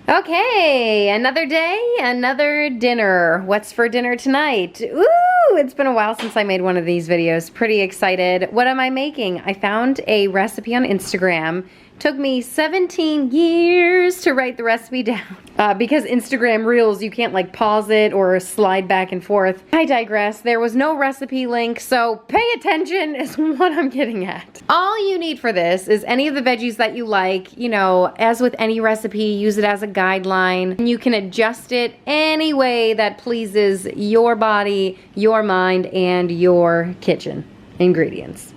Okay, another day, another dinner. What's for dinner tonight? Ooh, it's been a while since I made one of these videos. Pretty excited. What am I making? I found a recipe on Instagram. Took me 17 years to write the recipe down. Because Instagram Reels, you can't like pause it or slide back and forth. I digress. There was no recipe link, so pay attention is what I'm getting at. All you need for this is any of the veggies that you like. You know, as with any recipe, use it as a guideline. And you can adjust it any way that pleases your body, your mind, and your kitchen ingredients.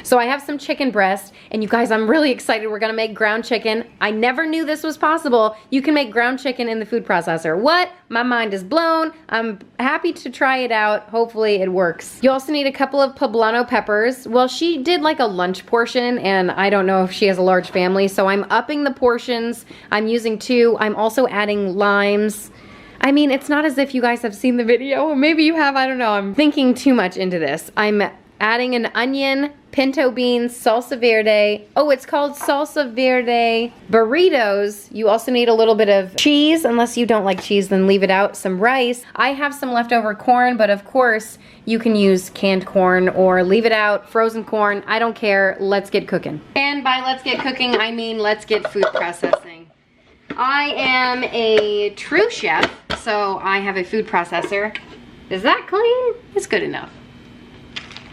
So I have some chicken breast, and you guys, I'm really excited. We're gonna make ground chicken. I never knew this was possible. You can make ground chicken in the food processor. What? My mind is blown. I'm happy to try it out. Hopefully it works. You also need a couple of poblano peppers. Well, she did like a lunch portion, and I don't know if she has a large family, so I'm upping the portions. I'm using 2. I'm also adding limes. I mean, it's not as if you guys have seen the video. Maybe you have, I don't know. I'm thinking too much into this. I'm adding an onion, pinto beans, salsa verde. Oh, it's called salsa verde burritos. You also need a little bit of cheese. Unless you don't like cheese, then leave it out. Some rice. I have some leftover corn, but of course you can use canned corn or leave it out. Frozen corn, I don't care. Let's get cooking. And by let's get cooking, I mean let's get food processing. I am a true chef, so I have a food processor. Is that clean? It's good enough.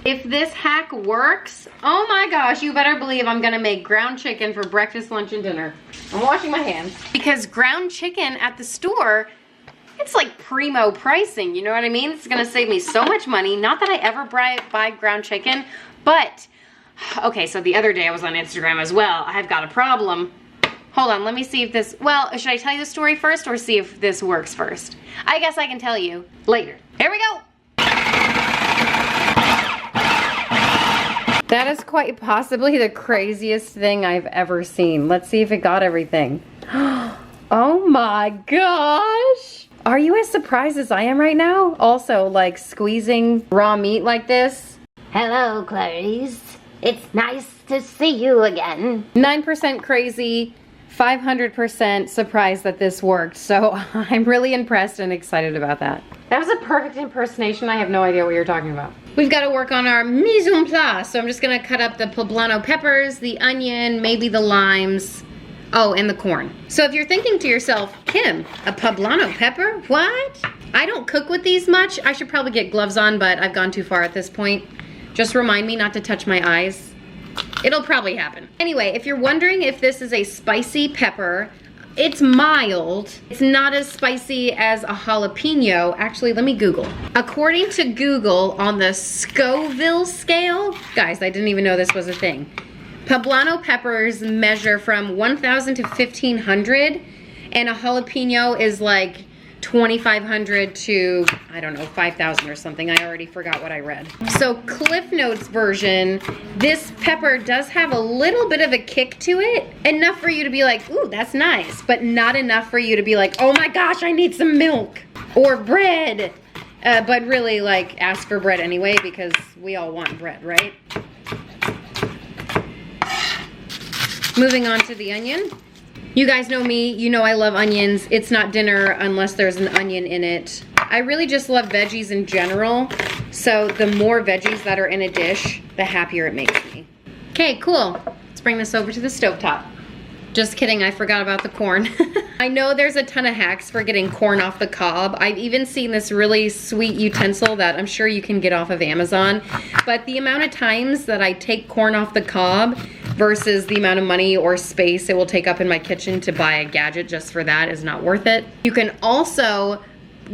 If this hack works, oh my gosh, you better believe I'm gonna make ground chicken for breakfast, lunch, and dinner. I'm washing my hands. Because ground chicken at the store, it's like primo pricing, you know what I mean? It's gonna save me so much money. Not that I ever buy ground chicken, but, okay, so the other day I was on Instagram as well. I've got a problem. Hold on, let me see if this, well, should I tell you the story first or see if this works first? I guess I can tell you later. Here we go. That is quite possibly the craziest thing I've ever seen. Let's see if it got everything. Oh my gosh. Are you as surprised as I am right now? Also, like squeezing raw meat like this. Hello, Clarice. It's nice to see you again. 9% crazy, 500% surprised that this worked. So I'm really impressed and excited about that. That was a perfect impersonation. I have no idea what you're talking about. We've got to work on our mise en place. So I'm just gonna cut up the poblano peppers, the onion, maybe the limes. Oh, and the corn. So if you're thinking to yourself, Kim, a poblano pepper? What? I don't cook with these much. I should probably get gloves on, but I've gone too far at this point. Just remind me not to touch my eyes. It'll probably happen. Anyway, if you're wondering if this is a spicy pepper, it's mild. It's not as spicy as a jalapeno. Actually, let me Google. According to Google, on the Scoville scale, guys, I didn't even know this was a thing. Poblano peppers measure from 1,000 to 1,500, and a jalapeno is like 2,500 to, I don't know, 5,000 or something. I already forgot what I read. So Cliff Notes version, this pepper does have a little bit of a kick to it. Enough for you to be like, ooh, that's nice. But not enough for you to be like, oh my gosh, I need some milk or bread. But really, like, ask for bread anyway because we all want bread, right? Moving on to the onion. You guys know me, you know I love onions. It's not dinner unless there's an onion in it. I really just love veggies in general. So the more veggies that are in a dish, the happier it makes me. Okay, cool. Let's bring this over to the stovetop. Just kidding, I forgot about the corn. I know there's a ton of hacks for getting corn off the cob. I've even seen this really sweet utensil that I'm sure you can get off of Amazon. But the amount of times that I take corn off the cob versus the amount of money or space it will take up in my kitchen to buy a gadget just for that is not worth it. You can also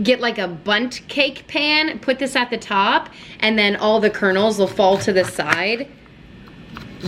get like a bundt cake pan, put this at the top, and then all the kernels will fall to the side.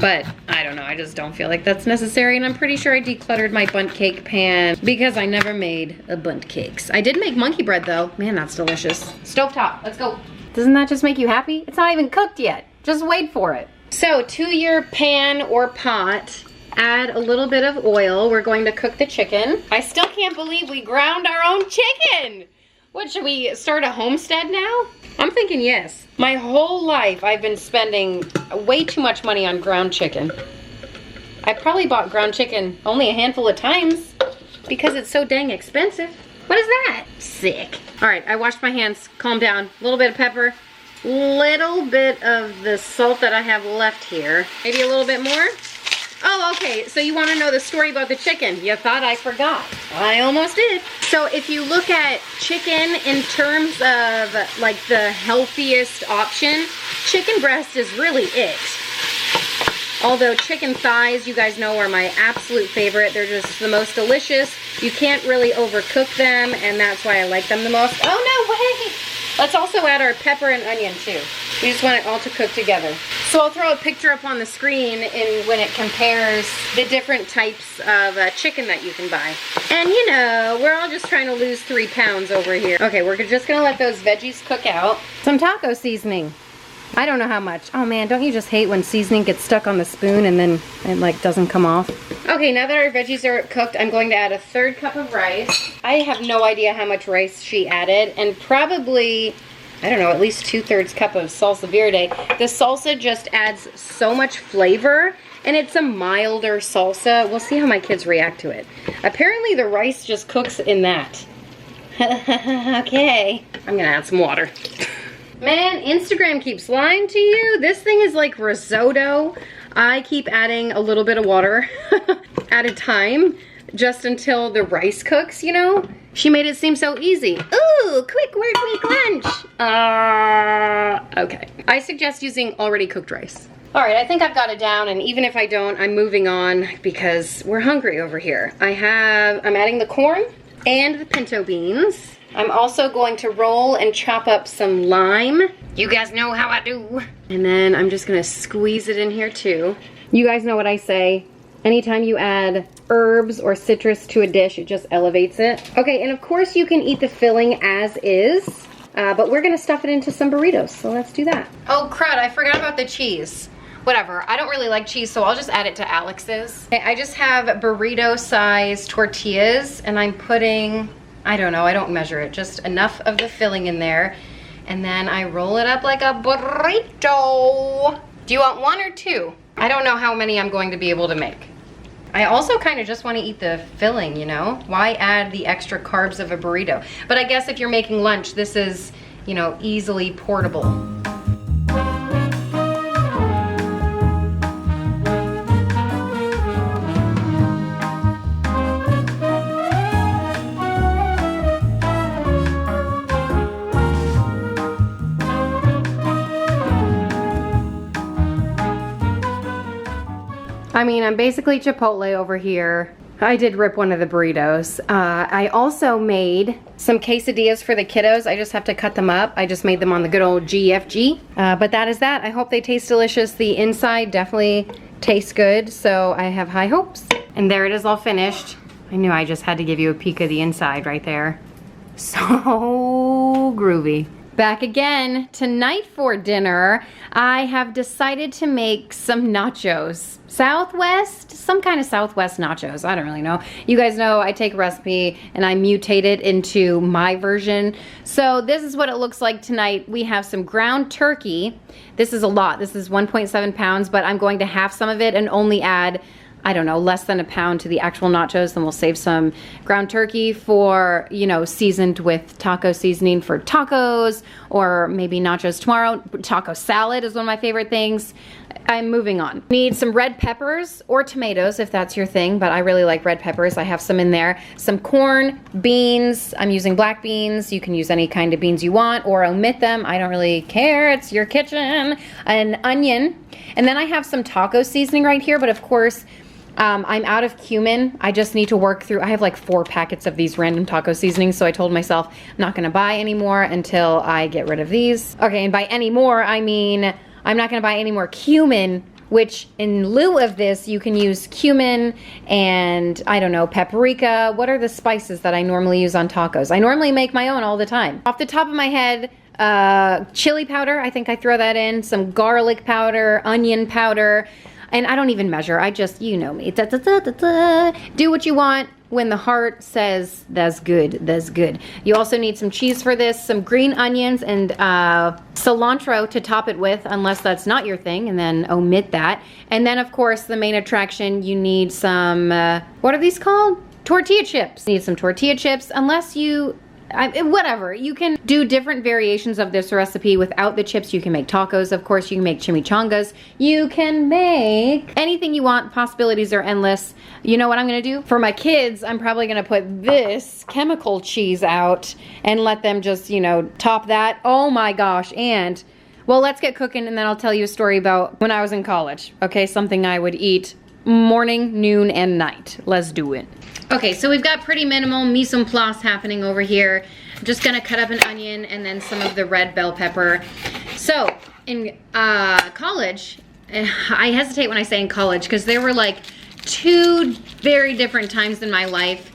But I don't know, I just don't feel like that's necessary, and I'm pretty sure I decluttered my bundt cake pan because I never made a bundt cakes. I did make monkey bread though. Man, that's delicious. Stovetop, let's go. Doesn't that just make you happy? It's not even cooked yet. Just wait for it. So to your pan or pot, add a little bit of oil. We're going to cook the chicken. I still can't believe we ground our own chicken. What, should we start a homestead now? I'm thinking yes. My whole life I've been spending way too much money on ground chicken. I probably bought ground chicken only a handful of times. because it's so dang expensive. What is that? Sick. All right, I washed my hands. Calm down. A little bit of pepper. Little bit of the salt that I have left here. Maybe a little bit more. Oh, okay, so you want to know the story about the chicken. You thought I forgot. I almost did. So if you look at chicken in terms of like the healthiest option, chicken breast is really it. Although chicken thighs, you guys know, are my absolute favorite. They're just the most delicious. You can't really overcook them, and that's why I like them the most. Oh, no way! Let's also add our pepper and onion, too. We just want it all to cook together. So I'll throw a picture up on the screen when it compares the different types of chicken that you can buy. And, you know, we're all just trying to lose 3 pounds over here. Okay, we're just going to let those veggies cook out. Some taco seasoning. I don't know how much. Oh man, don't you just hate when seasoning gets stuck on the spoon and then it like doesn't come off? Okay, now that our veggies are cooked, I'm going to add a 1/3 cup of rice. I have no idea how much rice she added, and probably, I don't know, at least 2/3 cup of salsa verde. The salsa just adds so much flavor, and it's a milder salsa. We'll see how my kids react to it. Apparently the rice just cooks in that. Okay, I'm gonna add some water. Man, Instagram keeps lying to you. This thing is like risotto. I keep adding a little bit of water at a time, just until the rice cooks, you know? She made it seem so easy. Ooh, quick work, quick lunch. Okay. I suggest using already cooked rice. All right, I think I've got it down, and even if I don't, I'm moving on because we're hungry over here. I'm adding the corn and the pinto beans. I'm also going to roll and chop up some lime. You guys know how I do. And then I'm just gonna squeeze it in here too. You guys know what I say. Anytime you add herbs or citrus to a dish, it just elevates it. Okay, and of course you can eat the filling as is, but we're gonna stuff it into some burritos, so let's do that. Oh crud, I forgot about the cheese. Whatever, I don't really like cheese, so I'll just add it to Alex's. Okay, I just have burrito-sized tortillas, and I'm putting, I don't know, I don't measure it, just enough of the filling in there. And then I roll it up like a burrito. Do you want 1 or 2? I don't know how many I'm going to be able to make. I also kind of just want to eat the filling, you know? Why add the extra carbs of a burrito? But I guess if you're making lunch, this is, you know, easily portable. I mean, I'm basically Chipotle over here. I did rip one of the burritos. I also made some quesadillas for the kiddos. I just have to cut them up. I just made them on the good old GFG. But that is that. I hope they taste delicious. The inside definitely tastes good, so I have high hopes. And there it is all finished. I knew I just had to give you a peek of the inside right there. So groovy. Back again. Tonight for dinner, I have decided to make some nachos. Southwest, some kind of Southwest nachos. I don't really know. You guys know I take a recipe and I mutate it into my version. So this is what it looks like tonight. We have some ground turkey. This is a lot. This is 1.7 pounds, but I'm going to half some of it and only add, I don't know, less than a pound to the actual nachos. Then we'll save some ground turkey for, you know, seasoned with taco seasoning for tacos, or maybe nachos tomorrow. Taco salad is one of my favorite things. I'm moving on. Need some red peppers or tomatoes if that's your thing, but I really like red peppers. I have some in there. Some corn, beans. I'm using black beans. You can use any kind of beans you want or omit them. I don't really care. It's your kitchen. An onion. And then I have some taco seasoning right here, but of course, I'm out of cumin. I just need to work through, I have like 4 packets of these random taco seasonings, so I told myself I'm not gonna buy any more until I get rid of these. Okay, and by any more, I mean, I'm not gonna buy any more cumin, which in lieu of this, you can use cumin and, I don't know, paprika. What are the spices that I normally use on tacos? I normally make my own all the time. Off the top of my head, chili powder, I think I throw that in, some garlic powder, onion powder, and I don't even measure. I just, you know me. Da, da, da, da, da. Do what you want. When the heart says that's good, that's good. You also need some cheese for this, some green onions, and cilantro to top it with, unless that's not your thing, and then omit that. And then, of course, the main attraction, you need some, what are these called? tortilla chips. Need some tortilla chips, unless you, whatever. You can do different variations of this recipe without the chips. You can make tacos, of course. You can make chimichangas. You can make anything you want. Possibilities are endless. You know what I'm gonna do? For my kids, I'm probably gonna put this chemical cheese out and let them just, you know, top that. Oh my gosh, and well, let's get cooking and then I'll tell you a story about when I was in college. Okay, something I would eat morning, noon, and night. Let's do it. Okay, so we've got pretty minimal mise en place happening over here. I'm just gonna cut up an onion and then some of the red bell pepper. So, in college, I hesitate when I say in college because there were like 2 very different times in my life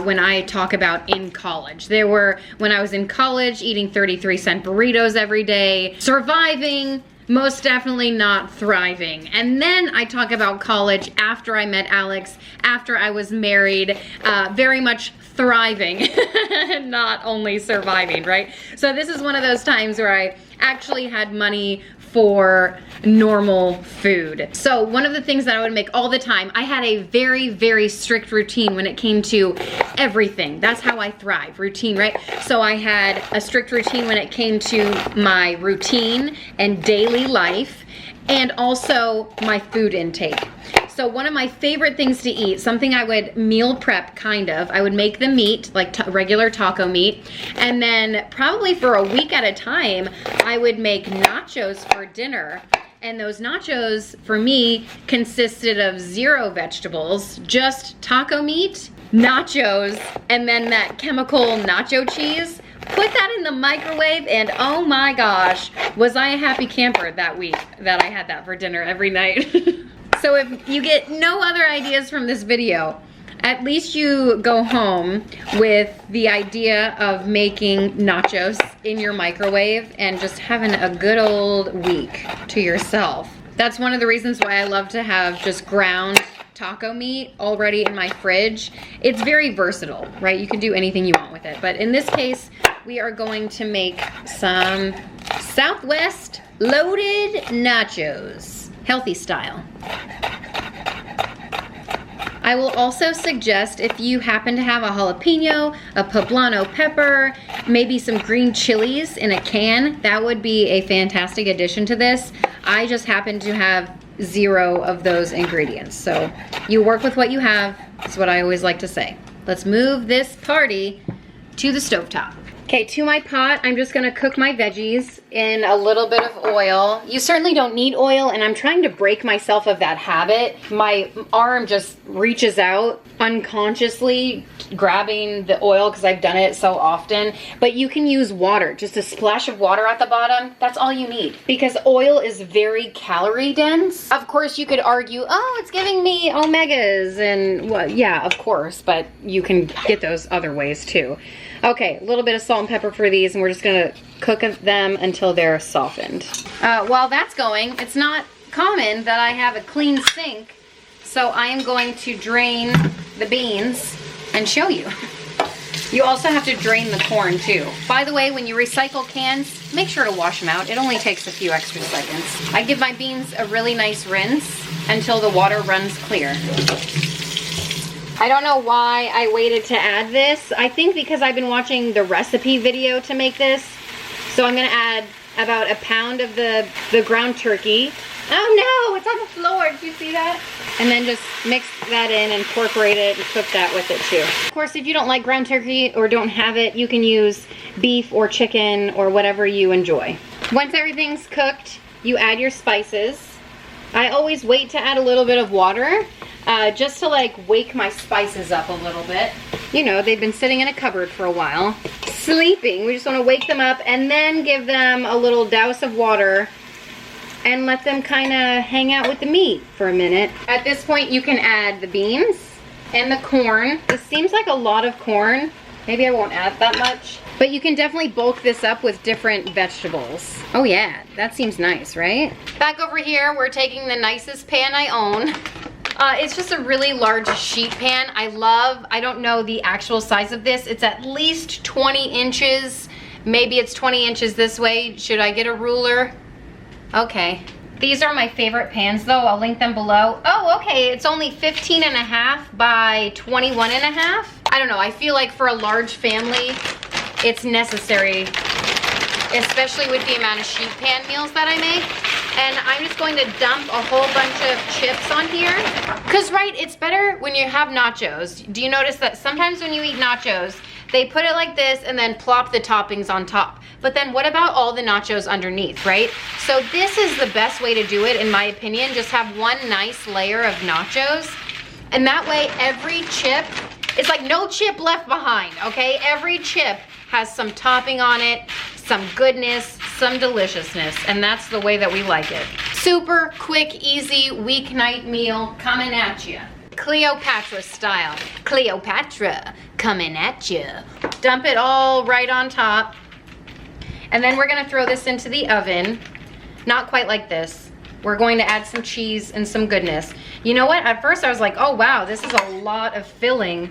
when I talk about in college. There were when I was in college eating 33-cent burritos every day, surviving, most definitely not thriving. And then I talk about college after I met Alex, after I was married, very much thriving, not only surviving, right? So this is one of those times where I actually had money for normal food. So one of the things that I would make all the time, I had a very, very strict routine when it came to everything. That's how I thrive, routine, right? So I had a strict routine when it came to my routine and daily life, and also my food intake. So one of my favorite things to eat, something I would meal prep kind of, I would make the meat, like regular taco meat, and then probably for a week at a time, I would make nachos for dinner. And those nachos, for me, consisted of 0 vegetables, just taco meat, nachos, and then that chemical nacho cheese. Put that in the microwave and oh my gosh, was I a happy camper that week that I had that for dinner every night. So if you get no other ideas from this video, at least you go home with the idea of making nachos in your microwave and just having a good old week to yourself. That's one of the reasons why I love to have just ground taco meat already in my fridge. It's very versatile, right? You can do anything you want with it. But in this case, we are going to make some Southwest loaded nachos, healthy style. I will also suggest if you happen to have a jalapeno, a poblano pepper, maybe some green chilies in a can, that would be a fantastic addition to this. I just happen to have 0 of those ingredients. So you work with what you have, is what I always like to say. Let's move this party to the stovetop. Okay, to my pot, I'm just gonna cook my veggies in a little bit of oil. You certainly don't need oil, and I'm trying to break myself of that habit. My arm just reaches out unconsciously, grabbing the oil because I've done it so often. But you can use water, just a splash of water at the bottom. That's all you need, because oil is very calorie dense. Of course, you could argue, oh, it's giving me omegas, and well, yeah, of course, but you can get those other ways too. Okay, a little bit of salt and pepper for these, and we're just gonna cook them until they're softened. While that's going, it's not common that I have a clean sink, so I am going to drain the beans and show you. You also have to drain the corn too. By the way, when you recycle cans, make sure to wash them out. It only takes a few extra seconds. I give my beans a really nice rinse until the water runs clear. I don't know why I waited to add this. I think because I've been watching the recipe video to make this. So I'm gonna add about a pound of the ground turkey. Oh no, it's on the floor, did you see that? And then just mix that in, incorporate it, and cook that with it too. Of course, if you don't like ground turkey or don't have it, you can use beef or chicken or whatever you enjoy. Once everything's cooked, you add your spices. I always wait to add a little bit of water, just to like wake my spices up a little bit. You know, they've been sitting in a cupboard for a while, sleeping. We just want to wake them up and then give them a little douse of water and let them kind of hang out with the meat for a minute. At this point, you can add the beans and the corn. This seems like a lot of corn. Maybe I won't add that much. But you can definitely bulk this up with different vegetables. Oh yeah, that seems nice, right? Back over here, we're taking the nicest pan I own. It's just a really large sheet pan. I don't know the actual size of this. It's at least 20 inches. Maybe it's 20 inches this way. Should I get a ruler? Okay. These are my favorite pans though. I'll link them below. Oh, okay, it's only 15.5 by 21.5. I don't know, I feel like for a large family, it's necessary, especially with the amount of sheet pan meals that I make. And I'm just going to dump a whole bunch of chips on here. Cause right, it's better when you have nachos. Do you notice that sometimes when you eat nachos, they put it like this and then plop the toppings on top. But then what about all the nachos underneath, right? So this is the best way to do it, in my opinion. Just have one nice layer of nachos. And that way every chip, it's like no chip left behind, okay? Every chip has some topping on it, some goodness, some deliciousness, and that's the way that we like it. Super quick, easy weeknight meal coming at you. Cleopatra style. Cleopatra coming at you. Dump it all right on top. And then we're gonna throw this into the oven. Not quite like this. We're going to add some cheese and some goodness. You know what? At first I was like, oh wow, this is a lot of filling.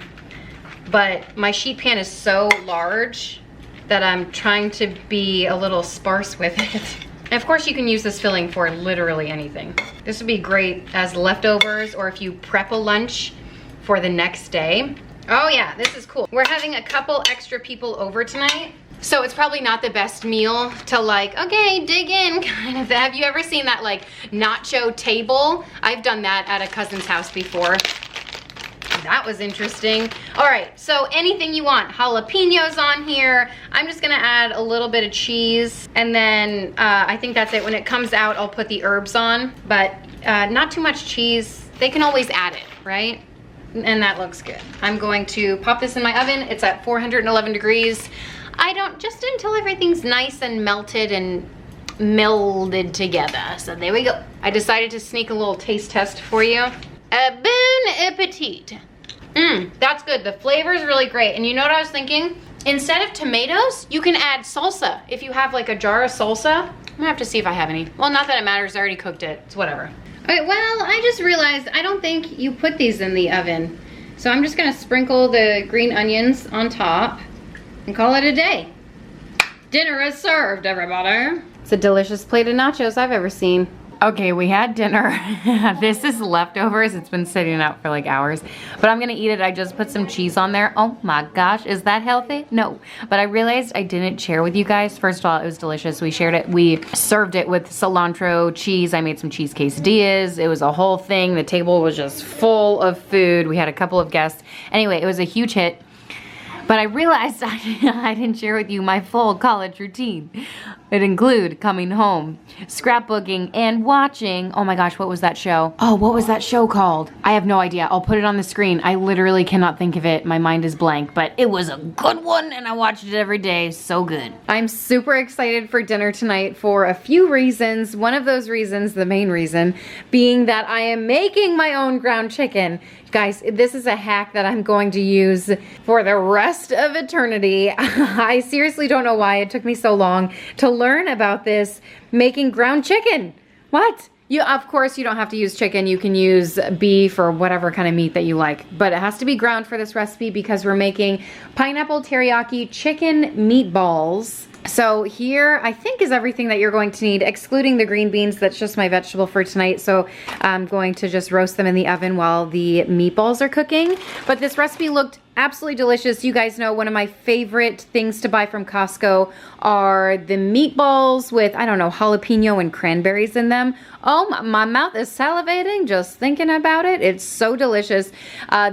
But my sheet pan is so large that I'm trying to be a little sparse with it. And of course you can use this filling for literally anything. This would be great as leftovers or if you prep a lunch for the next day. Oh yeah, this is cool. We're having a couple extra people over tonight. So it's probably not the best meal to like, okay, dig in kind of. Have you ever seen that like nacho table? I've done that at a cousin's house before. That was interesting. All right, so anything you want. Jalapenos on here. I'm just gonna add a little bit of cheese. And then I think that's it. When it comes out, I'll put the herbs on, but not too much cheese. They can always add it, right? And that looks good. I'm going to pop this in my oven. It's at 411 degrees. Just until everything's nice and melted and melded together. So there we go. I decided to sneak a little taste test for you. Bon appetit. That's good. The flavor is really great. And you know what I was thinking? Instead of tomatoes, you can add salsa. If you have like a jar of salsa, I'm gonna have to see if I have any. Well, not that it matters. I already cooked it. It's whatever. Okay, well, I just realized I don't think you put these in the oven. So I'm just gonna sprinkle the green onions on top and call it a day. Dinner is served, everybody. It's a delicious plate of nachos I've ever seen. Okay, we had dinner. This is leftovers. It's been sitting out for like hours, but I'm gonna eat it. I just put some cheese on there. Oh my gosh, is that healthy? No, but I realized I didn't share with you guys. First of all, it was delicious. We shared it. We served it with cilantro cheese. I made some cheese quesadillas. It was a whole thing. The table was just full of food. We had a couple of guests. Anyway, it was a huge hit. But I realized I didn't share with you my full college routine. It includes coming home, scrapbooking, and watching, oh my gosh, what was that show? Oh, what was that show called? I have no idea. I'll put it on the screen. I literally cannot think of it. My mind is blank, but it was a good one and I watched it every day. So good. I'm super excited for dinner tonight for a few reasons. One of those reasons, the main reason, being that I am making my own ground chicken. Guys, this is a hack that I'm going to use for the rest of eternity. I seriously don't know why it took me so long to learn about this, making ground chicken. What? Of course, you don't have to use chicken. You can use beef or whatever kind of meat that you like, but it has to be ground for this recipe because we're making pineapple teriyaki chicken meatballs. So here, I think, is everything that you're going to need, excluding the green beans. That's just my vegetable for tonight. So I'm going to just roast them in the oven while the meatballs are cooking. But this recipe looked absolutely delicious. You guys know one of my favorite things to buy from Costco are the meatballs with, I don't know, jalapeno and cranberries in them. Oh, my mouth is salivating just thinking about it. It's so delicious.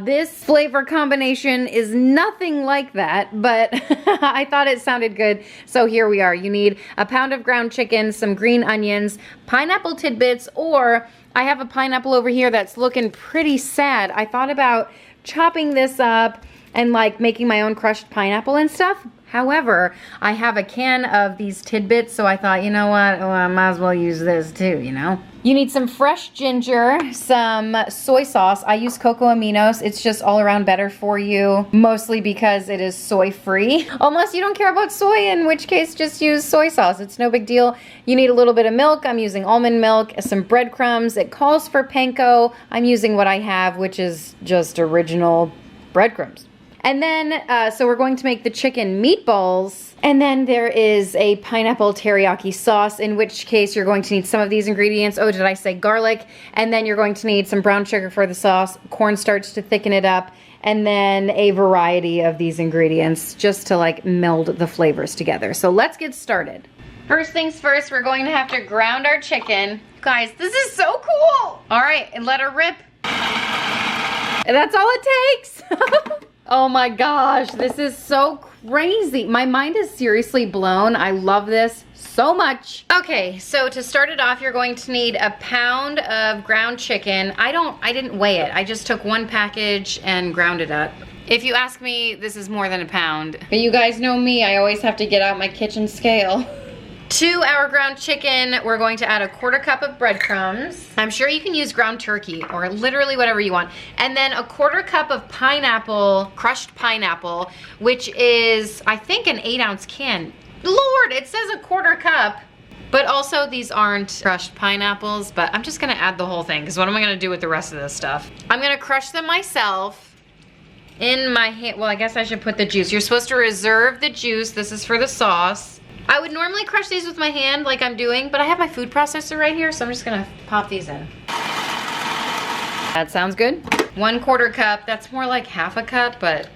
This flavor combination is nothing like that, but I thought it sounded good. So here we are. You need a pound of ground chicken, some green onions, pineapple tidbits, or I have a pineapple over here that's looking pretty sad. I thought about chopping this up and like making my own crushed pineapple and stuff. However, I have a can of these tidbits, so I thought, you know what, I might as well use this too, you know? You need some fresh ginger, some soy sauce. I use cocoa aminos. It's just all around better for you, mostly because it is soy free. Unless you don't care about soy, in which case just use soy sauce. It's no big deal. You need a little bit of milk. I'm using almond milk, some breadcrumbs. It calls for panko. I'm using what I have, which is just original breadcrumbs. And then, so we're going to make the chicken meatballs. And then there is a pineapple teriyaki sauce, in which case you're going to need some of these ingredients. Oh, did I say garlic? And then you're going to need some brown sugar for the sauce, cornstarch to thicken it up, and then a variety of these ingredients just to like meld the flavors together. So let's get started. First things first, we're going to have to ground our chicken. Guys, this is so cool. All right, and let her rip. And that's all it takes. Oh my gosh, this is so crazy. My mind is seriously blown. I love this so much. Okay, so to start it off, you're going to need a pound of ground chicken. I didn't weigh it. I just took one package and ground it up. If you ask me, this is more than a pound. But you guys know me, I always have to get out my kitchen scale. To our ground chicken, we're going to add a 1/4 cup of breadcrumbs. I'm sure you can use ground turkey or literally whatever you want. And then a 1/4 cup of pineapple, crushed pineapple, which is, I think, an 8-ounce can. Lord, it says a 1/4 cup. But also these aren't crushed pineapples, but I'm just gonna add the whole thing because what am I gonna do with the rest of this stuff? I'm gonna crush them myself in my hand. Well, I guess I should put the juice. You're supposed to reserve the juice. This is for the sauce. I would normally crush these with my hand like I'm doing, but I have my food processor right here, so I'm just gonna pop these in. That sounds good. 1/4 cup, that's more like 1/2 cup, but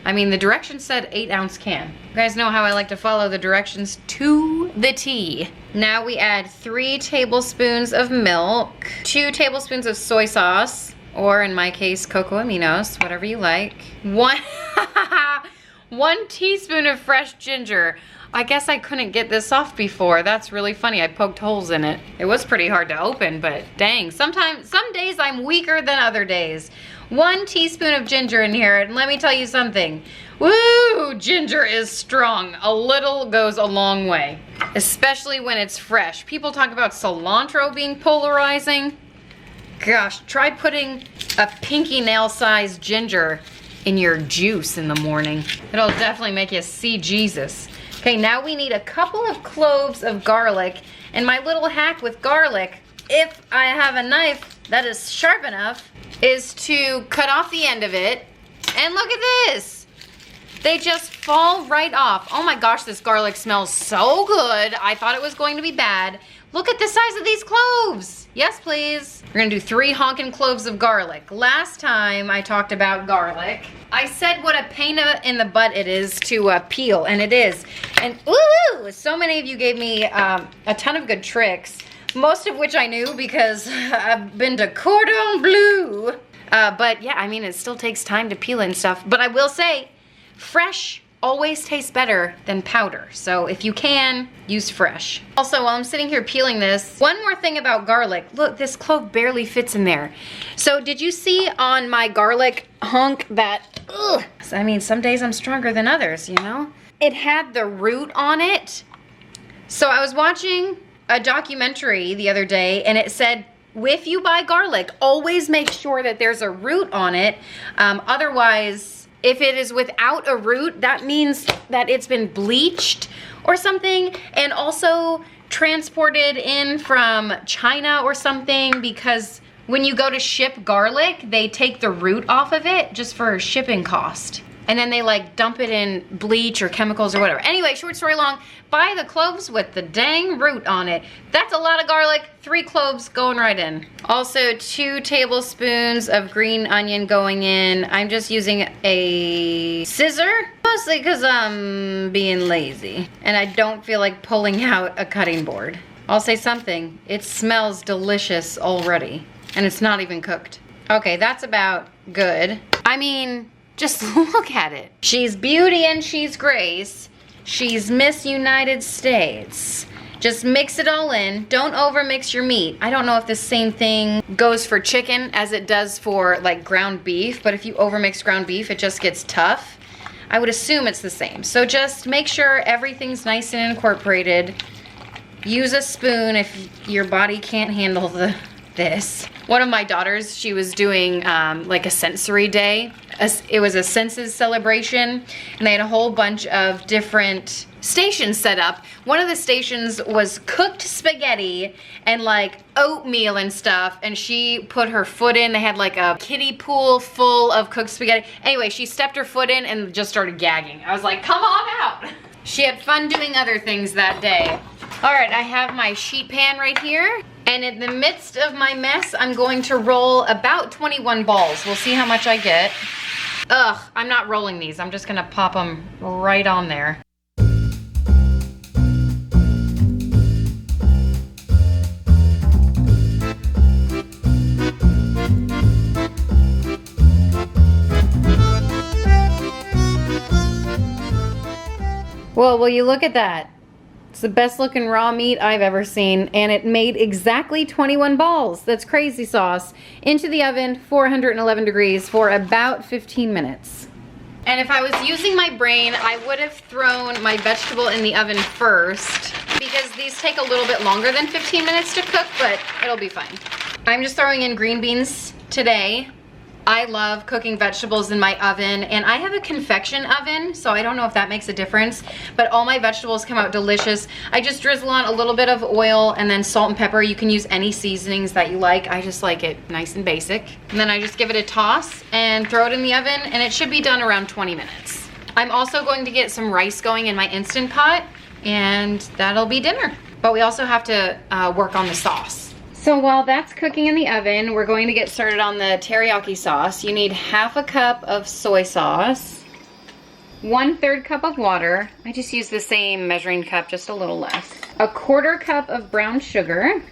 I mean, the directions said 8-ounce can. You guys know how I like to follow the directions to the T. Now we add 3 tablespoons of milk, 2 tablespoons of soy sauce, or in my case, cocoa aminos, whatever you like. 1 teaspoon of fresh ginger. I guess I couldn't get this off before. That's really funny. I poked holes in it. It was pretty hard to open, but dang, some days I'm weaker than other days. 1 teaspoon of ginger in here, and let me tell you something. Woo, ginger is strong. A little goes a long way, especially when it's fresh. People talk about cilantro being polarizing. Gosh, try putting a pinky nail-sized ginger in your juice in the morning. It'll definitely make you see Jesus. Okay, now we need a couple of cloves of garlic. And my little hack with garlic, if I have a knife that is sharp enough, is to cut off the end of it. And look at this. They just fall right off. Oh my gosh, this garlic smells so good. I thought it was going to be bad. Look at the size of these cloves. Yes, please. We're gonna do 3 honkin' cloves of garlic. Last time I talked about garlic, I said what a pain in the butt it is to peel, and it is. And ooh, so many of you gave me a ton of good tricks, most of which I knew because I've been to Cordon Bleu. But yeah, I mean, it still takes time to peel and stuff. But I will say, fresh always tastes better than powder. So if you can, use fresh. Also, while I'm sitting here peeling this, one more thing about garlic. Look, this clove barely fits in there. So did you see on my garlic hunk that, ugh, I mean, some days I'm stronger than others, you know? It had the root on it. So I was watching a documentary the other day and it said, if you buy garlic, always make sure that there's a root on it. Otherwise, if it is without a root, that means that it's been bleached or something, and also transported in from China or something, because when you go to ship garlic, they take the root off of it just for shipping cost. And then they like dump it in bleach or chemicals or whatever. Anyway, short story long, buy the cloves with the dang root on it. That's a lot of garlic, 3 cloves going right in. Also 2 tablespoons of green onion going in. I'm just using a scissor, mostly because I'm being lazy. And I don't feel like pulling out a cutting board. I'll say something, it smells delicious already. And it's not even cooked. Okay, that's about good. I mean, just look at it. She's beauty and she's grace. She's Miss United States. Just mix it all in. Don't overmix your meat. I don't know if the same thing goes for chicken as it does for like ground beef, but if you overmix ground beef, it just gets tough. I would assume it's the same. So just make sure everything's nice and incorporated. Use a spoon if your body can't handle this. One of my daughters, she was doing like a sensory day it was a census celebration, and they had a whole bunch of different stations set up. One of the stations was cooked spaghetti and like oatmeal and stuff, and she put her foot in. They had like a kiddie pool full of cooked spaghetti. Anyway, she stepped her foot in and just started gagging. I was like, come on out. She had fun doing other things that day. All right, I have my sheet pan right here. And in the midst of my mess, I'm going to roll about 21 balls. We'll see how much I get. Ugh, I'm not rolling these. I'm just gonna pop them right on there. Well, will you look at that? It's the best looking raw meat I've ever seen, and it made exactly 21 balls. That's crazy sauce. Into the oven, 411 degrees for about 15 minutes. And if I was using my brain, I would have thrown my vegetable in the oven first, because these take a little bit longer than 15 minutes to cook, but it'll be fine. I'm just throwing in green beans today. I love cooking vegetables in my oven, and I have a convection oven, so I don't know if that makes a difference, but all my vegetables come out delicious. I just drizzle on a little bit of oil and then salt and pepper. You can use any seasonings that you like. I just like it nice and basic. And then I just give it a toss and throw it in the oven, and it should be done around 20 minutes. I'm also going to get some rice going in my Instant Pot, and that'll be dinner. But we also have to work on the sauce. So while that's cooking in the oven, we're going to get started on the teriyaki sauce. You need half a cup of soy sauce, 1/3 cup of water. I just use the same measuring cup, just a little less. A 1/4 cup of brown sugar,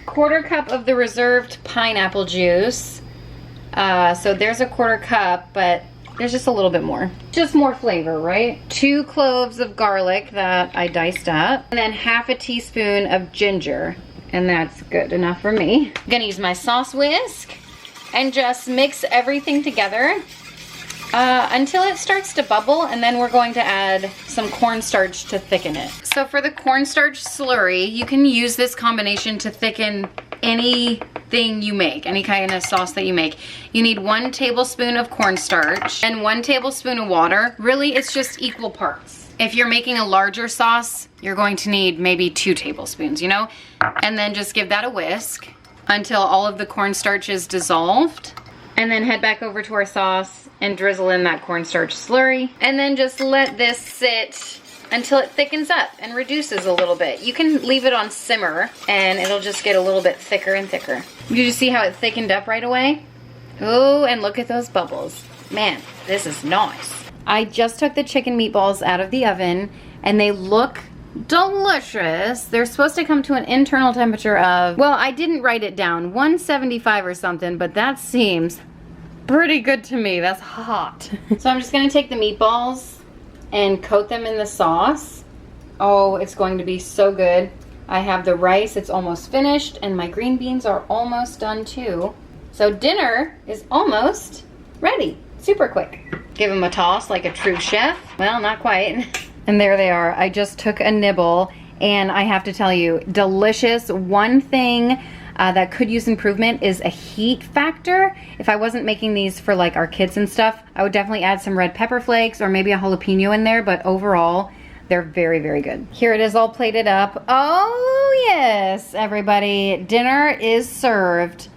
1/4 cup of the reserved pineapple juice. So there's a 1/4 cup, but there's just a little bit more. Just more flavor, right? 2 cloves of garlic that I diced up, and then half a teaspoon of ginger. And that's good enough for me. I'm gonna use my sauce whisk and just mix everything together until it starts to bubble, and then we're going to add some cornstarch to thicken it. So for the cornstarch slurry, you can use this combination to thicken anything you make, any kind of sauce that you make. You need 1 tablespoon of cornstarch and 1 tablespoon of water. Really, it's just equal parts. If you're making a larger sauce, you're going to need maybe 2 tablespoons, you know? And then just give that a whisk until all of the cornstarch is dissolved. And then head back over to our sauce and drizzle in that cornstarch slurry. And then just let this sit until it thickens up and reduces a little bit. You can leave it on simmer and it'll just get a little bit thicker and thicker. Did you see how it thickened up right away? Oh, and look at those bubbles. Man, this is nice. I just took the chicken meatballs out of the oven, and they look delicious. They're supposed to come to an internal temperature of, well, I didn't write it down, 175 or something, but that seems pretty good to me. That's hot. So I'm just gonna take the meatballs and coat them in the sauce. Oh, it's going to be so good. I have the rice, it's almost finished, and my green beans are almost done too. So dinner is almost ready. Super quick. Give them a toss like a true chef. Well, not quite. And there they are. I just took a nibble, and I have to tell you, delicious. One thing that could use improvement is a heat factor. If I wasn't making these for like our kids and stuff, I would definitely add some red pepper flakes or maybe a jalapeno in there, but overall, they're very, very good. Here it is all plated up. Oh yes, everybody, dinner is served.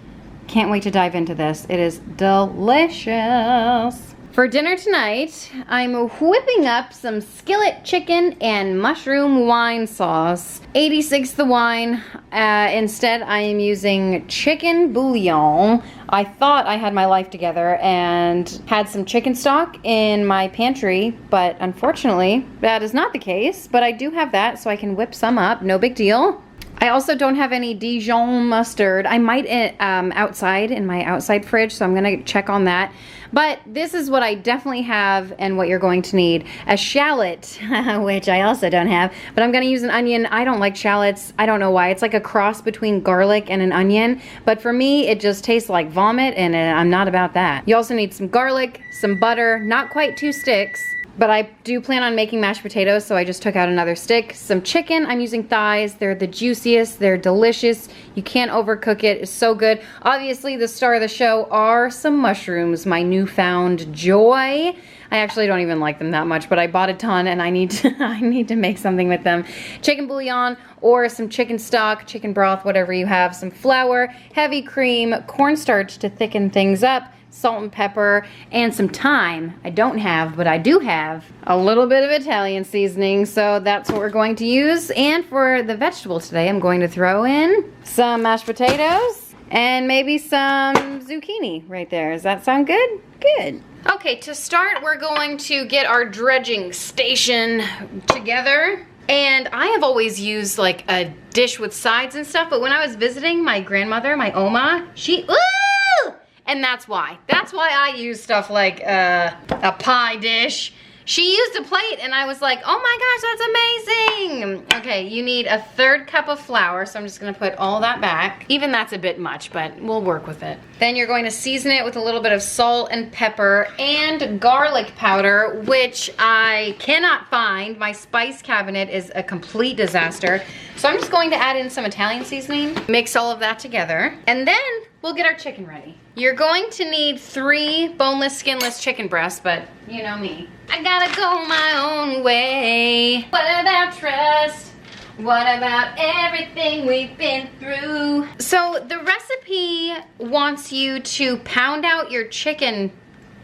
Can't wait to dive into this. It is delicious. For dinner tonight, I'm whipping up some skillet chicken and mushroom wine sauce. 86 the wine. Instead, I am using chicken bouillon. I thought I had my life together and had some chicken stock in my pantry, but unfortunately, that is not the case. But I do have that, so I can whip some up. No big deal. I also don't have any Dijon mustard. I might outside in my outside fridge, so I'm gonna check on that. But this is what I definitely have and what you're going to need. A shallot, which I also don't have, but I'm gonna use an onion. I don't like shallots. I don't know why. It's like a cross between garlic and an onion, but for me, it just tastes like vomit, and I'm not about that. You also need some garlic, some butter, not quite 2 sticks, But I do plan on making mashed potatoes, so I just took out another stick. Some chicken, I'm using thighs. They're the juiciest, they're delicious. You can't overcook it, it's so good. Obviously, the star of the show are some mushrooms, my newfound joy. I actually don't even like them that much, but I bought a ton and I need to make something with them. Chicken bouillon or some chicken stock, chicken broth, whatever you have. Some flour, heavy cream, cornstarch to thicken things up, salt and pepper, and some thyme. I don't have, but I do have a little bit of Italian seasoning, so that's what we're going to use. And for the vegetables today, I'm going to throw in some mashed potatoes and maybe some zucchini right there. Does that sound good? Good. Okay, to start, we're going to get our dredging station together. And I have always used like a dish with sides and stuff, but when I was visiting my grandmother, my Oma, ooh! And that's why I use stuff like a pie dish. She used a plate and I was like, oh my gosh, that's amazing. Okay, you need a 1/3 cup of flour, so I'm just gonna put all that back. Even that's a bit much, but we'll work with it. Then you're going to season it with a little bit of salt and pepper and garlic powder, which I cannot find. My spice cabinet is a complete disaster. So I'm just going to add in some Italian seasoning, mix all of that together, and then we'll get our chicken ready. You're going to need 3 boneless, skinless chicken breasts, but you know me. I gotta go my own way. What about trust? What about everything we've been through? So the recipe wants you to pound out your chicken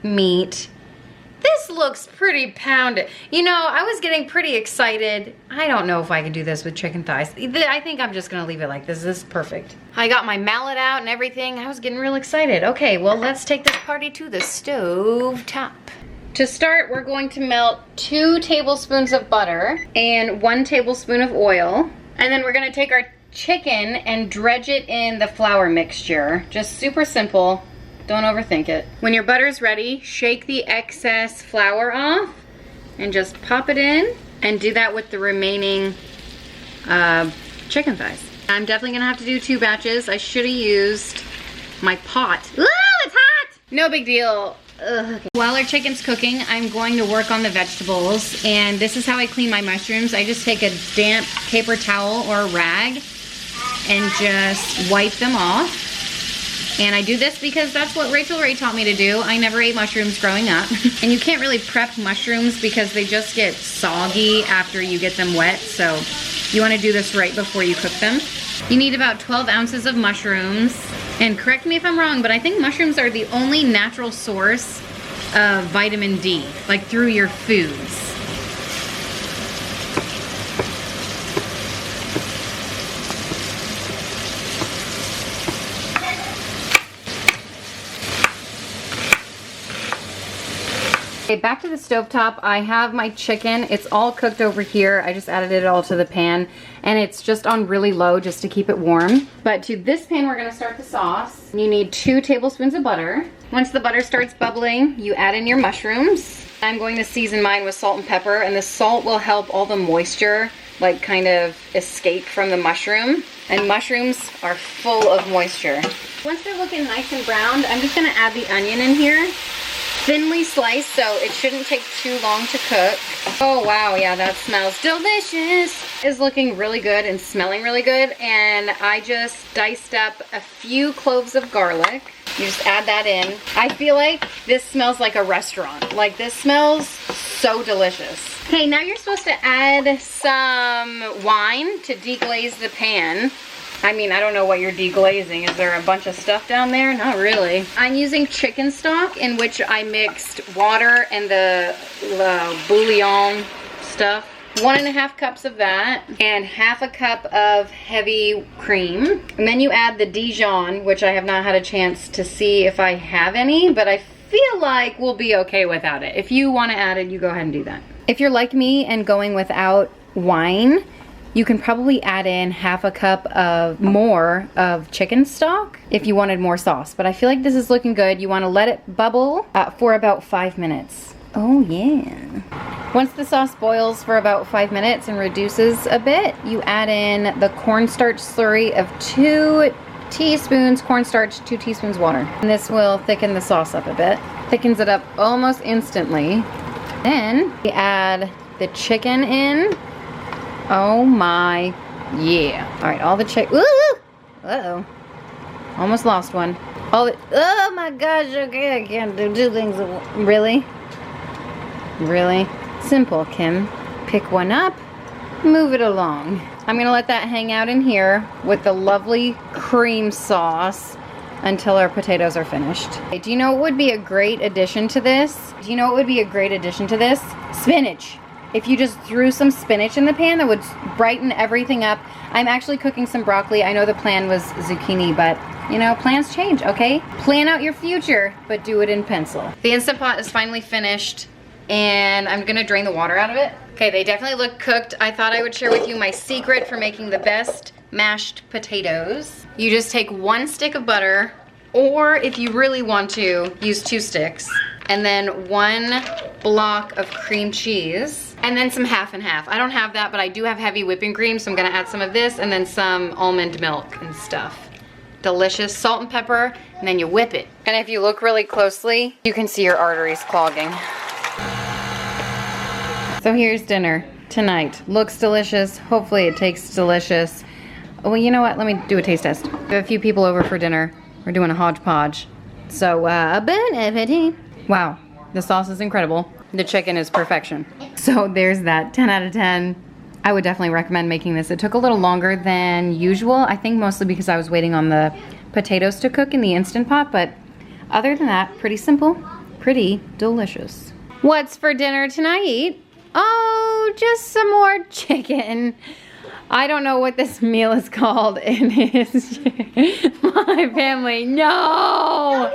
meat. This looks pretty pounded. You know, I was getting pretty excited. I don't know if I can do this with chicken thighs. I think I'm just gonna leave it like this. This is perfect. I got my mallet out and everything. I was getting real excited. Okay, well, let's take this party to the stove top. To start, we're going to melt 2 tablespoons of butter and 1 tablespoon of oil. And then we're gonna take our chicken and dredge it in the flour mixture. Just super simple. Don't overthink it. When your butter's ready, shake the excess flour off and just pop it in, and do that with the remaining chicken thighs. I'm definitely gonna have to do 2 batches. I should have used my pot. Ooh, it's hot! No big deal. Ugh, okay. While our chicken's cooking, I'm going to work on the vegetables, and this is how I clean my mushrooms. I just take a damp paper towel or a rag and just wipe them off. And I do this because that's what Rachel Ray taught me to do. I never ate mushrooms growing up. And you can't really prep mushrooms because they just get soggy after you get them wet. So you want to do this right before you cook them. You need about 12 ounces of mushrooms. And correct me if I'm wrong, but I think mushrooms are the only natural source of vitamin D, like through your foods. Okay, back to the stovetop. I have my chicken. It's all cooked over here. I just added it all to the pan, and it's just on really low just to keep it warm. But to this pan, we're gonna start the sauce. You need 2 tablespoons of butter. Once the butter starts bubbling, you add in your mushrooms. I'm going to season mine with salt and pepper, and the salt will help all the moisture like kind of escape from the mushroom. And mushrooms are full of moisture. Once they're looking nice and browned, I'm just gonna add the onion in here. Thinly sliced, so it shouldn't take too long to cook. Oh wow, yeah, that smells delicious. It's looking really good and smelling really good, and I just diced up a few cloves of garlic. You just add that in. I feel like this smells like a restaurant. Like, this smells so delicious. Okay, now you're supposed to add some wine to deglaze the pan. I mean, I don't know what you're deglazing. Is there a bunch of stuff down there? Not really. I'm using chicken stock in which I mixed water and the bouillon stuff. 1.5 cups of that and 1/2 cup of heavy cream. And then you add the Dijon, which I have not had a chance to see if I have any, but I feel like we'll be okay without it. If you want to add it, you go ahead and do that. If you're like me and going without wine, you can probably add in 1/2 cup more of chicken stock if you wanted more sauce. But I feel like this is looking good. You want to let it bubble for about 5 minutes. Oh yeah. Once the sauce boils for about 5 minutes and reduces a bit, you add in the cornstarch slurry of 2 teaspoons cornstarch, 2 teaspoons water. And this will thicken the sauce up a bit. Thickens it up almost instantly. Then we add the chicken in. Oh my, yeah. All right, all the chicken. Uh-oh. Almost lost one. Oh my gosh, okay, I can't do two things at once. Really? Really? Simple, Kim. Pick one up, move it along. I'm gonna let that hang out in here with the lovely cream sauce until our potatoes are finished. Okay, do you know what would be a great addition to this? Do you know what would be a great addition to this? Spinach. If you just threw some spinach in the pan, that would brighten everything up. I'm actually cooking some broccoli. I know the plan was zucchini, but you know, plans change, okay? Plan out your future, but do it in pencil. The Instant Pot is finally finished, and I'm gonna drain the water out of it. Okay, they definitely look cooked. I thought I would share with you my secret for making the best mashed potatoes. You just take 1 stick of butter, or if you really want to, use 2 sticks, and then 1 block of cream cheese, and then some half and half. I don't have that, but I do have heavy whipping cream, so I'm gonna add some of this, and then some almond milk and stuff. Delicious. Salt and pepper, and then you whip it. And if you look really closely, you can see your arteries clogging. So here's dinner tonight. Looks delicious. Hopefully it tastes delicious. Well, you know what? Let me do a taste test. We have a few people over for dinner. We're doing a hodgepodge. So, bon appetit. Wow, the sauce is incredible. The chicken is perfection. So there's that, 10 out of 10. I would definitely recommend making this. It took a little longer than usual. I think mostly because I was waiting on the potatoes to cook in the Instant Pot, but other than that, pretty simple, pretty delicious. What's for dinner tonight? Oh, just some more chicken. I don't know what this meal is called. It is my family. No!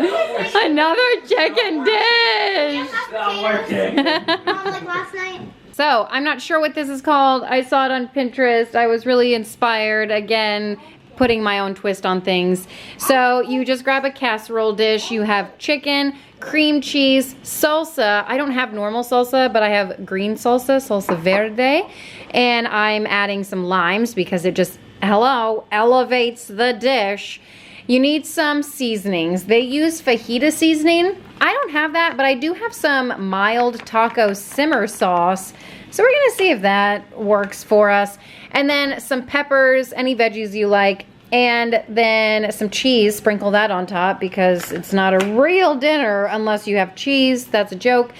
Another chicken dish! Not working. Like last night. So, I'm not sure what this is called. I saw it on Pinterest. I was really inspired, again, putting my own twist on things. So, you just grab a casserole dish. You have chicken, cream cheese, salsa. I don't have normal salsa, but I have green salsa, salsa verde. And I'm adding some limes because it just, elevates the dish. You need some seasonings. They use fajita seasoning. I don't have that, but I do have some mild taco simmer sauce. So we're gonna see if that works for us. And then some peppers, any veggies you like, and then some cheese. Sprinkle that on top because it's not a real dinner unless you have cheese. That's a joke.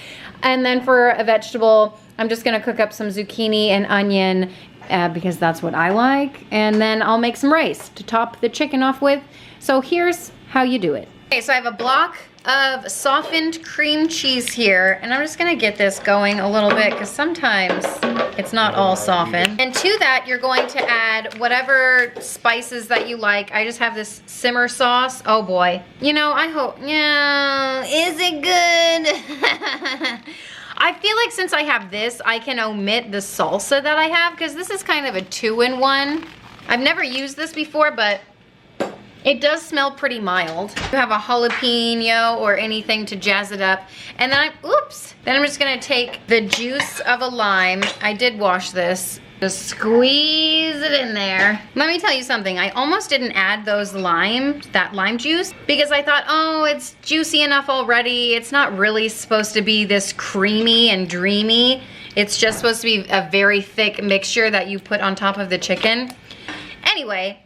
And then for a vegetable, I'm just gonna cook up some zucchini and onion because that's what I like. And then I'll make some rice to top the chicken off with. So here's how you do it. Okay, so I have a block of softened cream cheese here, and I'm just gonna get this going a little bit because sometimes it's not all softened. And to that, you're going to add whatever spices that you like. I just have this simmer sauce. Oh boy. You know, I hope, yeah, is it good? I feel like since I have this, I can omit the salsa that I have because this is kind of a 2-in-1. I've never used this before, but it does smell pretty mild. You have a jalapeno or anything to jazz it up. And then then I'm just gonna take the juice of a lime. I did wash this. Just squeeze it in there. Let me tell you something. I almost didn't add that lime juice because I thought, oh, it's juicy enough already. It's not really supposed to be this creamy and dreamy. It's just supposed to be a very thick mixture that you put on top of the chicken. Anyway,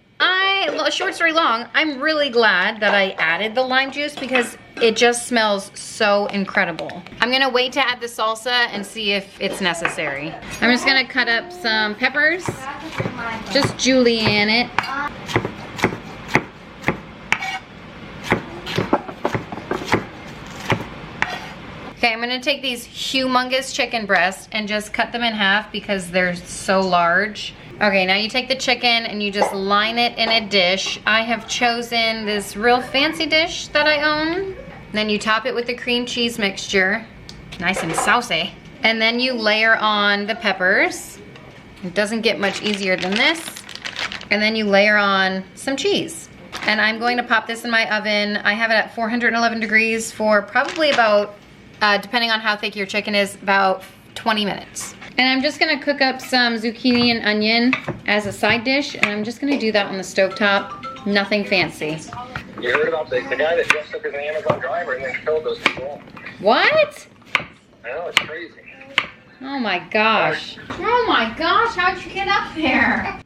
short story long, I'm really glad that I added the lime juice because it just smells so incredible. I'm gonna wait to add the salsa and see if it's necessary. I'm just gonna cut up some peppers, just julienne it. Okay, I'm gonna take these humongous chicken breasts and just cut them in half because they're so large. Okay, now you take the chicken and you just line it in a dish. I have chosen this real fancy dish that I own. Then you top it with the cream cheese mixture, nice and saucy. And then you layer on the peppers. It doesn't get much easier than this. And then you layer on some cheese. And I'm going to pop this in my oven. I have it at 411 degrees for probably about, depending on how thick your chicken is, about 20 minutes. And I'm just gonna cook up some zucchini and onion as a side dish, and I'm just gonna do that on the stovetop. Nothing fancy. You heard about the guy that dressed up as an Amazon driver and then killed those people? What? I know, it's crazy. Oh my gosh. Oh my gosh, how'd you get up there?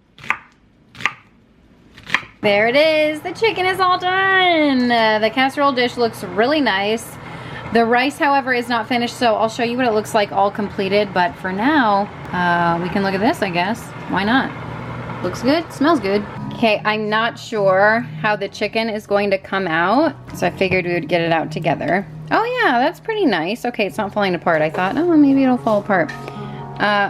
There it is. The chicken is all done. The casserole dish looks really nice. The rice, however, is not finished, so I'll show you what it looks like all completed. But for now, we can look at this, I guess. Why not? Looks good, smells good. Okay, I'm not sure how the chicken is going to come out, so I figured we would get it out together. Oh yeah, that's pretty nice. Okay, it's not falling apart. I thought, oh, maybe it'll fall apart.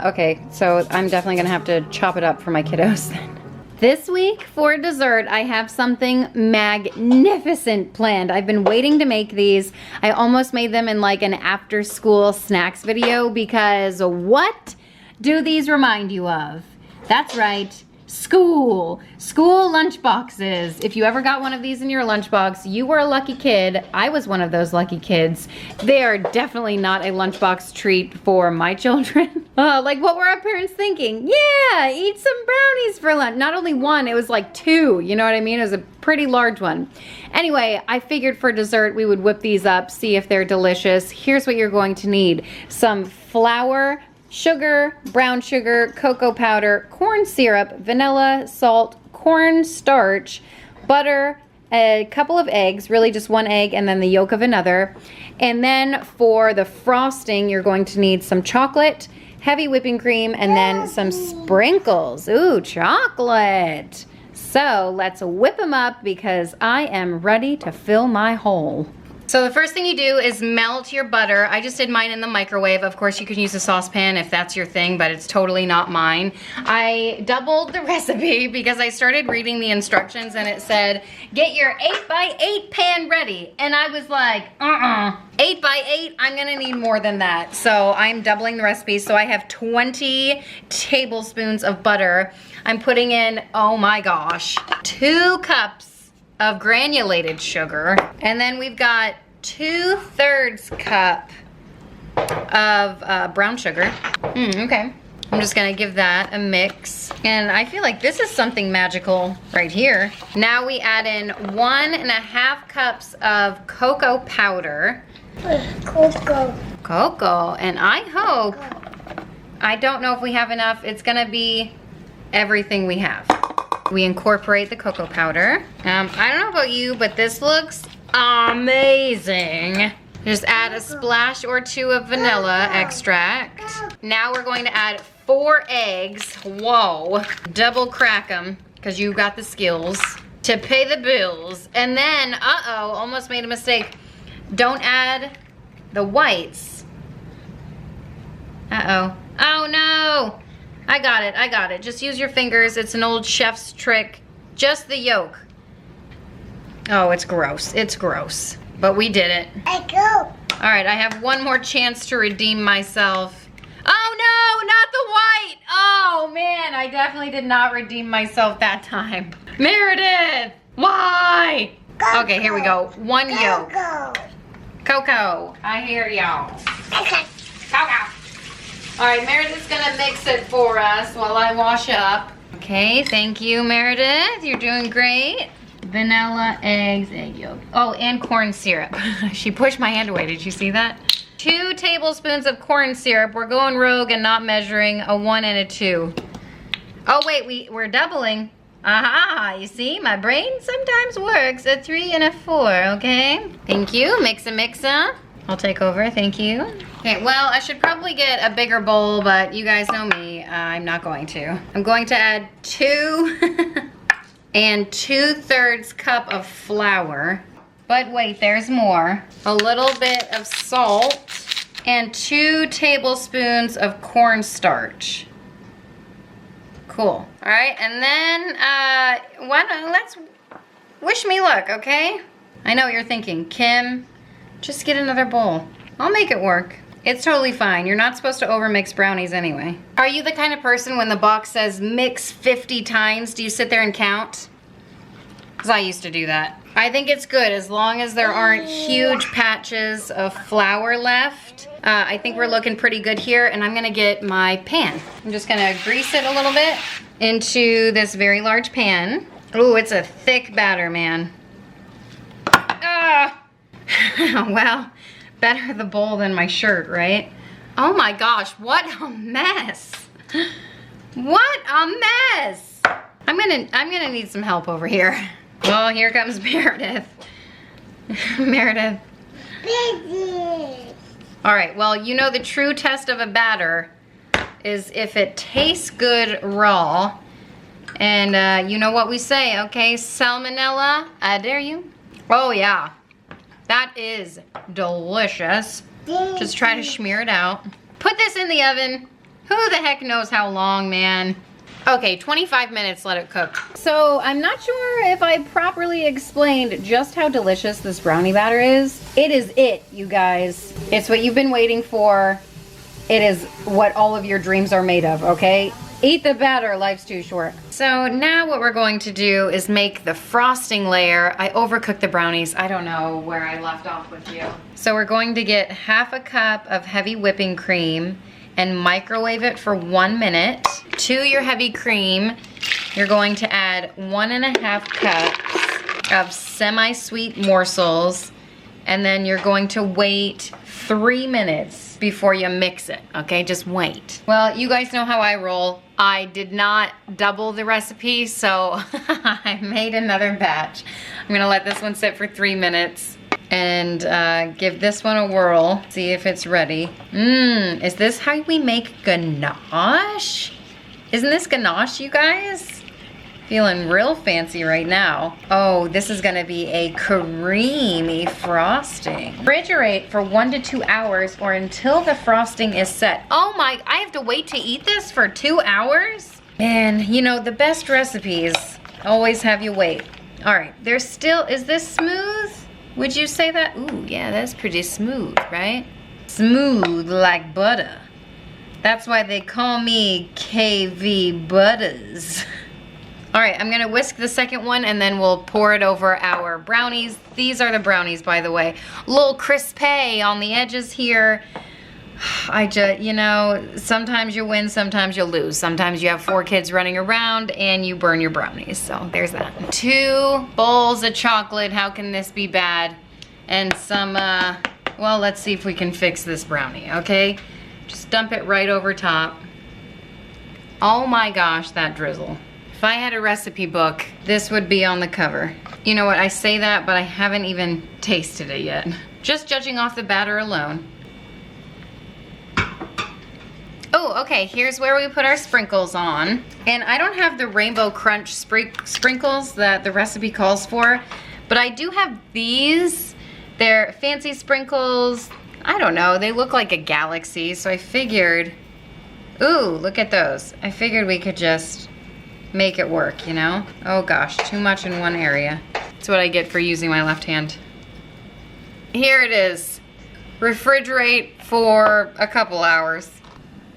Okay, so I'm definitely gonna have to chop it up for my kiddos then. This week for dessert, I have something magnificent planned. I've been waiting to make these. I almost made them in like an after school snacks video because what do these remind you of? That's right, school lunch boxes. If you ever got one of these in your lunchbox, you were a lucky kid. I was one of those lucky kids. They are definitely not a lunchbox treat for my children. Like what were our parents thinking? Yeah, eat some brownies for lunch. Not only one, it was like two, you know what I mean? It was a pretty large one. Anyway, I figured for dessert we would whip these up, see if they're delicious. Here's what you're going to need. Some flour, sugar, brown sugar, cocoa powder, corn syrup, vanilla, salt, corn starch, butter, a couple of eggs, really just one egg and then the yolk of another. And then for the frosting, you're going to need some chocolate, heavy whipping cream, and then some sprinkles. Ooh, chocolate. So let's whip them up because I am ready to fill my hole. So the first thing you do is melt your butter. I just did mine in the microwave. Of course, you could use a saucepan if that's your thing, but it's totally not mine. I doubled the recipe because I started reading the instructions and it said, get your 8x8 pan ready. And I was like, 8x8, I'm gonna need more than that. So I'm doubling the recipe. So I have 20 tablespoons of butter. I'm putting in, oh my gosh, 2 cups of granulated sugar, and then we've got 2/3 cup of brown sugar. Okay, I'm just gonna give that a mix, and I feel like this is something magical right here. Now we add in 1.5 cups of cocoa powder. Cocoa, and I hope, I don't know if we have enough. It's gonna be everything we have. We incorporate the cocoa powder. I don't know about you, but this looks amazing. Just add a splash or 2 of vanilla extract. Now we're going to add 4 eggs. Whoa. Double crack them, because you got the skills to pay the bills. And then, uh-oh, almost made a mistake. Don't add the whites. Uh-oh. Oh no! I got it. Just use your fingers. It's an old chef's trick. Just the yolk. Oh, it's gross. It's gross. But we did it. All right, I have one more chance to redeem myself. Oh no, not the white. Oh man, I definitely did not redeem myself that time. Meredith, why? Okay, here we go. 1 yolk. Cocoa, I hear y'all. Cocoa. All right, Meredith's gonna mix it for us while I wash up. Okay, thank you, Meredith. You're doing great. Vanilla, eggs, egg yolk. Oh, and corn syrup. She pushed my hand away, did you see that? 2 tablespoons of corn syrup. We're going rogue and not measuring, a 1 and a 2. Oh wait, we're doubling. Aha, you see, my brain sometimes works, a 3 and a 4, okay? Thank you, mixa. I'll take over, thank you. Okay, well, I should probably get a bigger bowl, but you guys know me, I'm not going to. I'm going to add 2 and 2/3 cup of flour. But wait, there's more. A little bit of salt and 2 tablespoons of cornstarch. Cool. All right, and then let's wish me luck, okay? I know what you're thinking, Kim, just get another bowl. I'll make it work. It's totally fine. You're not supposed to overmix brownies anyway. Are you the kind of person when the box says mix 50 times, do you sit there and count? Because I used to do that. I think it's good as long as there aren't huge patches of flour left. I think we're looking pretty good here, and I'm gonna get my pan. I'm just gonna grease it a little bit into this very large pan. Ooh, it's a thick batter, man. Ah! Well, better the bowl than my shirt, right? Oh my gosh, what a mess. What a mess. I'm gonna need some help over here. Well, here comes Meredith. Meredith. All right, well, you know the true test of a batter is if it tastes good raw. And you know what we say, okay? Salmonella, I dare you. Oh yeah, that is delicious. Just try to smear it out. Put this in the oven. Who the heck knows how long, man? Okay, 25 minutes, let it cook. So I'm not sure if I properly explained just how delicious this brownie batter is. It is it, you guys. It's what you've been waiting for. It is what all of your dreams are made of, okay? Eat the batter, life's too short. So now what we're going to do is make the frosting layer. I overcooked the brownies. I don't know where I left off with you. So we're going to get half a cup of heavy whipping cream and microwave it for 1 minute. To your heavy cream, you're going to add 1.5 cups of semi-sweet morsels, and then you're going to wait 3 minutes before you mix it, okay? Just wait. Well, you guys know how I roll. I did not double the recipe, so I made another batch. I'm gonna let this one sit for 3 minutes and give this one a whirl, see if it's ready. Is this how we make ganache? Isn't this ganache, you guys? Feeling real fancy right now. Oh, this is gonna be a creamy frosting. Refrigerate for 1 to 2 hours or until the frosting is set. Oh my, I have to wait to eat this for 2 hours? Man, you know, the best recipes always have you wait. All right, there's still, is this smooth? Would you say that? Ooh, yeah, that's pretty smooth, right? Smooth like butter. That's why they call me KV Butters. All right, I'm gonna whisk the second one and then we'll pour it over our brownies. These are the brownies, by the way. A little crispy on the edges here. You know, sometimes you win, sometimes you lose. Sometimes you have 4 kids running around and you burn your brownies. So there's that. 2 bowls of chocolate, how can this be bad? And some, well, let's see if we can fix this brownie, okay? Just dump it right over top. Oh my gosh, that drizzle. If I had a recipe book, this would be on the cover. You know what, I say that, but I haven't even tasted it yet. Just judging off the batter alone. Oh, okay, here's where we put our sprinkles on. And I don't have the Rainbow Crunch sprinkles that the recipe calls for, but I do have these. They're fancy sprinkles. I don't know, they look like a galaxy, so I figured, ooh, look at those. I figured we could just make it work, you know? Oh gosh, too much in one area. That's what I get for using my left hand. Here it is. Refrigerate for a couple hours.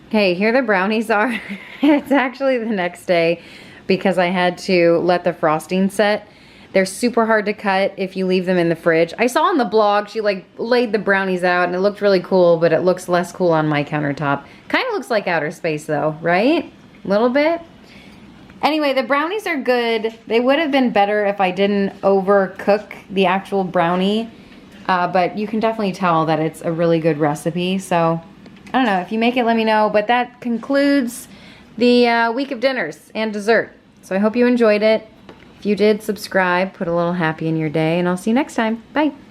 Okay, here the brownies are. It's actually the next day because I had to let the frosting set. They're super hard to cut if you leave them in the fridge. I saw on the blog, she like laid the brownies out and it looked really cool, but it looks less cool on my countertop. Kind of looks like outer space though, right? A little bit. Anyway, the brownies are good. They would have been better if I didn't overcook the actual brownie, but you can definitely tell that it's a really good recipe. So, I don't know, if you make it, let me know. But that concludes the week of dinners and dessert. So I hope you enjoyed it. If you did, subscribe, put a little happy in your day, and I'll see you next time. Bye.